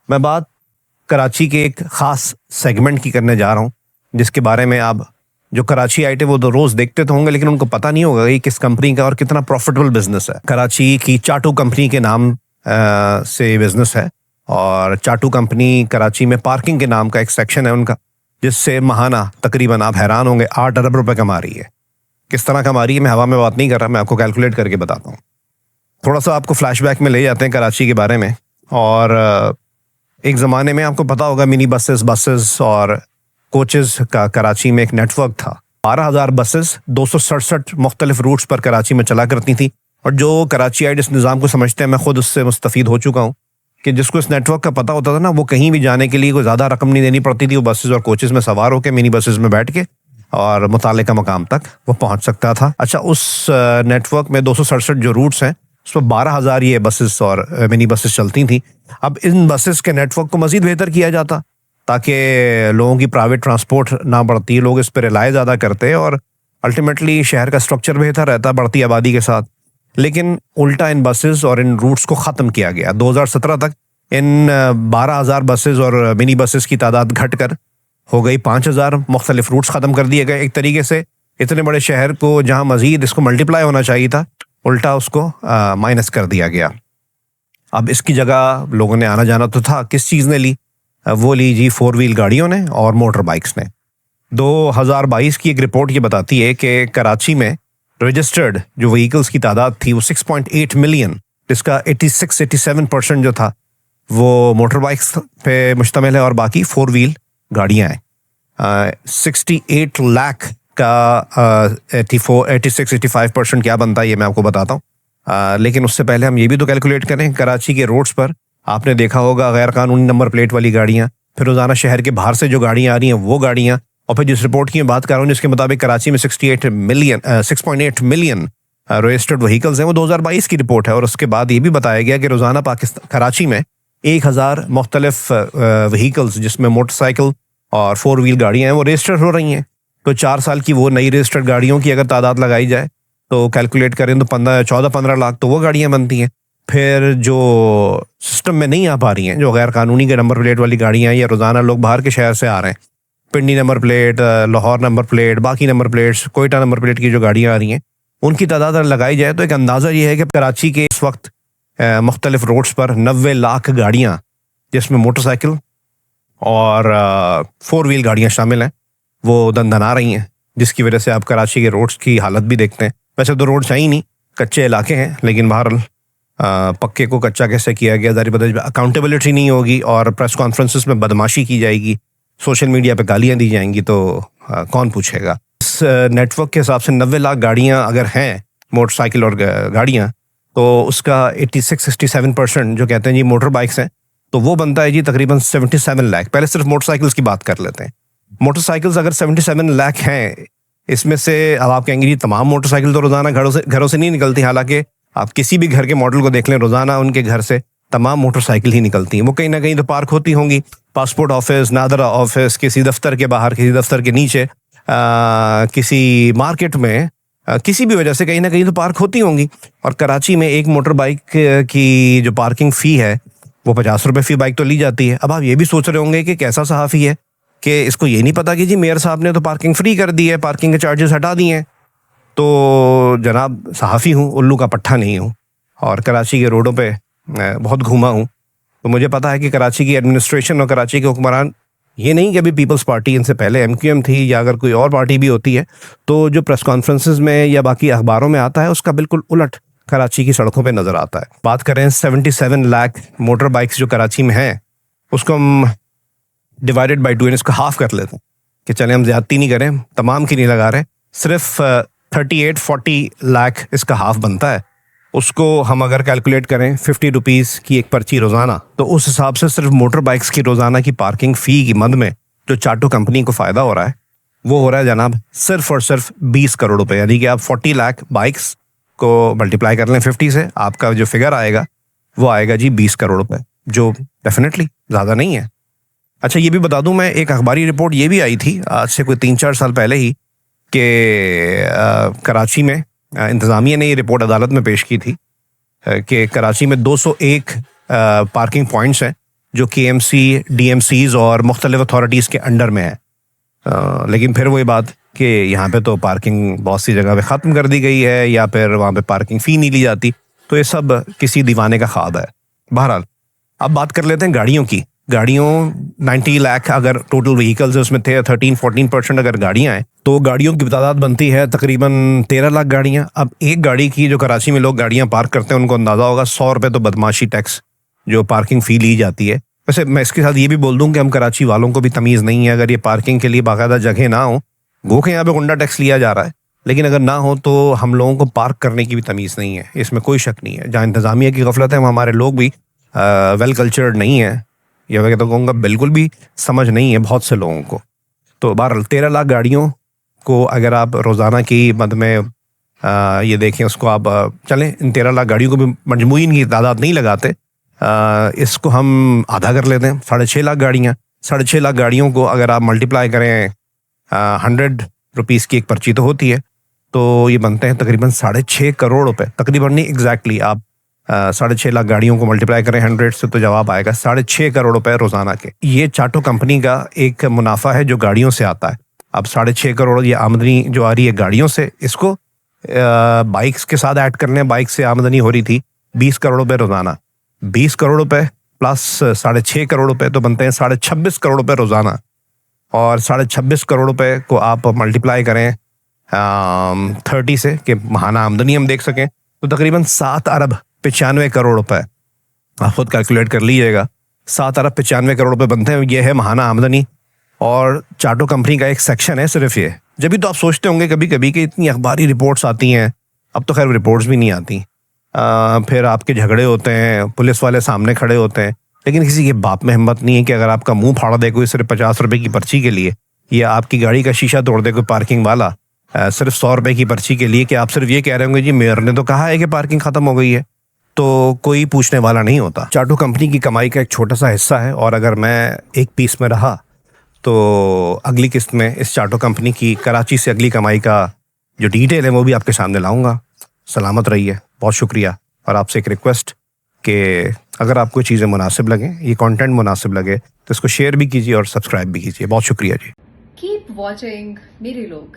मैं बात कराची के एक ख़ास सेगमेंट की करने जा रहा हूँ, जिसके बारे में आप जो कराची आइटे वो तो रोज़ देखते तो होंगे, लेकिन उनको पता नहीं होगा कि किस कंपनी का और कितना प्रॉफिटेबल बिजनेस है। कराची की चाटू कंपनी के नाम से बिजनेस है, और चाटू कंपनी कराची में पार्किंग के नाम का एक सेक्शन है उनका, जिससे महाना तकरीबन आप हैरान होंगे 8 अरब रुपए कमा रही है। किस तरह कमा रही है मैं हवा में बात नहीं कर रहा, मैं आपको कैलकुलेट करके बताता हूँ। थोड़ा सा आपको फ्लैशबैक में ले जाते हैं कराची के बारे में। और एक ज़माने में आपको पता होगा मिनी बसेस और कोचेस का कराची में एक नेटवर्क था। 12,000 बसेस 267 मुख्तलिफ रूट्स पर कराची में चला करती थी। और जो कराचीआइट इस निज़ाम को समझते हैं, मैं खुद उससे मुस्तफ़ीद हो चुका हूँ, कि जिसको इस नेटवर्क का पता होता था ना, वो कहीं भी जाने के लिए कोई ज़्यादा रकम नहीं देनी पड़ती थी। वो बसेस और कोचेस में सवार होकर मिनी बसेस में बैठ के और मुतालिका मकाम तक वो पहुँच सकता था। अच्छा, उस नेटवर्क में 267 जो रूट्स हैं, उस पर 12,000 ये बसेस और मिनी बसेस चलती थी। अब इन बसेस के नेटवर्क को मज़ीद बेहतर किया जाता, ताकि लोगों की प्राइवेट ट्रांसपोर्ट ना बढ़ती, लोग इस पर रिलाय ज़्यादा करते और अल्टीमेटली शहर का स्ट्रक्चर बेहतर रहता बढ़ती आबादी के साथ। लेकिन उल्टा इन बसेस और इन रूट्स को ख़त्म किया गया। 2017 तक इन 12,000 बसेस और मिनी बसेस की तादाद घटकर हो गई 5,000। मुख्तलिफ रूट्स ख़त्म कर दिए गए। एक तरीके से इतने बड़े शहर को जहाँ मज़ीद इसको मल्टीप्लाई होना चाहिए था, उल्टा उसको माइनस कर दिया गया। अब इसकी जगह लोगों ने आना जाना तो था, किस चीज़ ने ली? वो ली जी 4 व्हील गाड़ियों ने और मोटर बाइक्स ने। 2022 की एक रिपोर्ट ये बताती है कि कराची में रजिस्टर्ड जो व्हीकल्स की तादाद थी वो 6.8 मिलियन, जिसका 86-87% जो था वो मोटर बाइक्स पे मुश्तमिल है और बाकी 4 व्हील गाड़ियाँ हैं। 68 लाख का 86-85% क्या बनता है ये मैं आपको बताता हूँ। लेकिन उससे पहले हम ये भी तो कैलकुलेट करें, कराची के रोड्स पर आपने देखा होगा गैर कानूनी नंबर प्लेट वाली गाड़ियाँ, फिर रोज़ाना शहर के बाहर से जो गाड़ियाँ आ रही हैं वो गाड़ियाँ, और फिर जिस रिपोर्ट की मैं बात कर रहा हूँ जिसके मुताबिक कराची में 6.8 मिलियन रजिस्टर्ड व्हीकल्स हैं, वो 2022 की रिपोर्ट है। और उसके बाद ये भी बताया गया कि रोज़ाना कराची में 1,000 मुख्तलिफ व्हीकल्स जिसमें मोटरसाइकिल और 4 व्हील गाड़ियाँ हैं वो रजिस्टर्ड हो रही हैं। तो 4 साल की वो नई रजिस्टर्ड गाड़ियों की अगर तादाद लगाई जाए तो कैलकुलेट करें तो 14-15 लाख तो वो गाड़ियाँ बनती हैं। फिर जो सिस्टम में नहीं आ पा रही हैं, जो गैर कानूनी के नंबर प्लेट वाली गाड़ियाँ, या रोज़ाना लोग बाहर के शहर से आ रहे हैं, Pindi number plate, Lahore number plate, बाकी number plates, Quetta number plate की जो गाड़ियाँ आ रही हैं, उनकी तादाद अगर लगाई जाए तो एक अंदाज़ा ये है कि कराची के इस वक्त मुख्तलिफ रोड्स पर 90 लाख गाड़ियाँ, जिसमें मोटरसाइकिल और 4 व्हील गाड़ियाँ शामिल हैं, वो दंदना रही हैं। जिसकी वजह से आप कराची के रोड्स की हालत भी देखते हैं। वैसे तो रोड्स हैं ही नहीं, कच्चे इलाके हैं, लेकिन बहरहाल पक्के को कच्चा कैसे किया गया, ज़ाहिर बात है अकाउंटेबिलिटी नहीं होगी और प्रेस कॉन्फ्रेंसेस में बदमाशी की जाएगी, सोशल मीडिया पे गालियाँ दी जाएंगी, तो कौन पूछेगा। इस नेटवर्क के हिसाब से 90 लाख गाड़ियाँ अगर हैं, मोटरसाइकिल और गाड़ियाँ, तो उसका 86-67% जो कहते हैं जी मोटर बाइक्स हैं, तो वो बनता है जी तकरीबन 77 लाख। पहले सिर्फ मोटरसाइकिल्स की बात कर लेते हैं। मोटरसाइकिल्स अगर 77 लाख हैं, इसमें से अब आप कहेंगे जी तमाम मोटरसाइकिल तो रोज़ाना घरों से नहीं निकलती। हालांकि आप किसी भी घर के मॉडल को देख लें, रोज़ाना उनके घर से तमाम मोटरसाइकिल ही निकलती हैं। वो कहीं ना कहीं तो पार्क होती होंगी, पासपोर्ट ऑफिस, नादरा ऑफिस, किसी दफ्तर के बाहर, किसी दफ्तर के नीचे, किसी मार्केट में, किसी भी वजह से कहीं ना कहीं तो पार्क होती होंगी। और कराची में एक मोटर बाइक की जो पार्किंग फ़ी है वो 50 रुपये फ़ी बाइक तो ली जाती है। अब आप ये भी सोच रहे होंगे कि कैसा सहाफ़ी है कि इसको ये नहीं पता कि जी मेयर साहब ने तो पार्किंग फ्री कर दी है, पार्किंग के चार्जेस हटा दिए हैं। तो जनाब, सहाफ़ी हूँ, उल्लू का पट्ठा नहीं हूँ, और कराची के रोडों पे बहुत घूमा हूँ, तो मुझे पता है कि कराची की एडमिनिस्ट्रेशन और कराची के हुक्मरान, ये नहीं कि अभी पीपल्स पार्टी, इनसे पहले MQM थी या अगर कोई और पार्टी भी होती है, तो जो प्रेस कॉन्फ्रेंसेस में या बाकी अखबारों में आता है उसका बिल्कुल उलट कराची की सड़कों पे नज़र आता है। बात करें 77 लाख मोटर बाइक्स जो कराची में हैं, उसको हम डिवाइडेड बाई 2 इसको हाफ कर लेते हैं कि चले हम ज़्यादती नहीं करें, तमाम की नहीं लगा रहे, सिर्फ 38-40 लाख इसका हाफ बनता है। उसको हम अगर कैलकुलेट करें 50 रुपीज़ की एक पर्ची रोज़ाना, तो उस हिसाब से सिर्फ मोटर बाइक्स की रोज़ाना की पार्किंग फ़ी की मद में जो चाटू कंपनी को फ़ायदा हो रहा है वो हो रहा है जनाब सिर्फ और सिर्फ 20 करोड़ रुपए। यानी कि आप 40 लाख बाइक्स को मल्टीप्लाई कर लें 50 से, आपका जो फिगर आएगा वो आएगा जी 20 करोड़ रुपए, जो डेफिनेटली ज़्यादा नहीं है। अच्छा, ये भी बता दूं मैं, एक अखबारी रिपोर्ट ये भी आई थी आज से कोई 3-4 साल पहले ही कि कराची में इंतज़ामिया ने ये रिपोर्ट अदालत में पेश की थी कि कराची में 201 पार्किंग पॉइंट्स हैं जो KMC, DMCs और मुख्तलिफ अथॉरिटीज़ के अंडर में है। लेकिन फिर वही बात कि यहाँ पे तो पार्किंग बहुत सी जगह पे ख़त्म कर दी गई है या फिर वहाँ पे पार्किंग फ़ी नहीं ली जाती, तो ये सब किसी दीवाने का ख्वाब है। बहरहाल अब बात कर लेते हैं गाड़ियों की। गाड़ियों 90 लाख अगर टोटल व्हीकल्स उसमें थे, 13-14% अगर गाड़ियाँ हैं तो गाड़ियों की तादाद बनती है तकरीबन 13 लाख गाड़ियाँ। अब एक गाड़ी की, जो कराची में लोग गाड़ियाँ पार्क करते हैं उनको अंदाज़ा होगा 100 रुपये तो बदमाशी टैक्स जो पार्किंग फ़ी ली जाती है। वैसे मैं इसके साथ ये भी बोल दूं कि हम कराची वालों को भी तमीज़ नहीं है, अगर ये पार्किंग के लिए बाकायदा जगह ना हो, गो के यहाँ पे गुंडा टैक्स लिया जा रहा है, लेकिन अगर ना हो तो हम लोगों को पार्क करने की भी तमीज़ नहीं है, इसमें कोई शक नहीं है। जहाँ इंतज़ामिया की गफलत है, हमारे लोग भी वेल कल्चर्ड नहीं है, या मैं तो कहूँगा बिल्कुल भी समझ नहीं है बहुत से लोगों को। तो 13 लाख गाड़ियों को अगर आप रोज़ाना की मद में ये देखें, उसको आप चलें, इन 13 लाख गाड़ियों को भी मजमूई इनकी तादाद नहीं लगाते, इसको हम आधा कर लेते हैं, 6.5 लाख गाड़ियाँ। 6.5 लाख गाड़ियों को अगर आप मल्टीप्लाई करें, 100 रुपीज़ की एक पर्ची तो होती है, तो ये बनते हैं तकरीबन 6.5 करोड़ रुपए। तकरीबन नहीं, एग्जैक्टली आप 6.5 लाख गाड़ियों को मल्टीप्लाई करें 100 से तो जवाब आएगा 6.5 करोड़ रुपए रोज़ाना के। ये चाटो कंपनी का एक मुनाफा है जो गाड़ियों से आता है। अब 6.5 करोड़ ये आमदनी जो आ रही है गाड़ियों से, इसको बाइक्स के साथ ऐड करने, बाइक से आमदनी हो रही थी 20 करोड़ रुपए रोज़ाना। 20 करोड़ रुपए प्लस 6.5 करोड़ रुपए तो बनते हैं 26.5 करोड़ रुपए रोज़ाना। और 26.5 करोड़ रुपए को आप मल्टीप्लाई करें 30 से कि माहाना आमदनी हम देख सकें, तो तकरीबन 7 अरब 95 करोड़ रुपए। आप खुद कैलकुलेट कर लीजिएगा, 7 अरब 95 करोड़ रुपए बनते हैं। ये है माहाना आमदनी, और चाटो कंपनी का एक सेक्शन है सिर्फ ये। जब भी तो आप सोचते होंगे कभी कभी कि इतनी अखबारी रिपोर्ट्स आती हैं, अब तो खैर रिपोर्ट्स भी नहीं आती, फिर आपके झगड़े होते हैं, पुलिस वाले सामने खड़े होते हैं, लेकिन किसी के बाप में हिम्मत नहीं है कि अगर आपका मुंह फाड़ दे कोई सिर्फ 50 रुपए की पर्ची के लिए, या आपकी गाड़ी का शीशा तोड़ दे कोई पार्किंग वाला सिर्फ 100 रुपए की पर्ची के लिए, कि आप सिर्फ ये कह रहे होंगे जी मेयर ने तो कहा है कि पार्किंग ख़त्म हो गई है, तो कोई पूछने वाला नहीं होता। चाटो कंपनी की कमाई का एक छोटा सा हिस्सा है, और अगर मैं एक पीस में रहा तो अगली किस्त में इस चाटो कंपनी की कराची से अगली कमाई का जो डिटेल है वो भी आपके सामने लाऊंगा। सलामत रहिए, बहुत शुक्रिया। और आपसे एक रिक्वेस्ट कि अगर आपको चीज़ें मुनासिब लगें, ये कंटेंट मुनासिब लगे, तो इसको शेयर भी कीजिए और सब्सक्राइब भी कीजिए। बहुत शुक्रिया जी। कीप वॉचिंग मेरे लोग।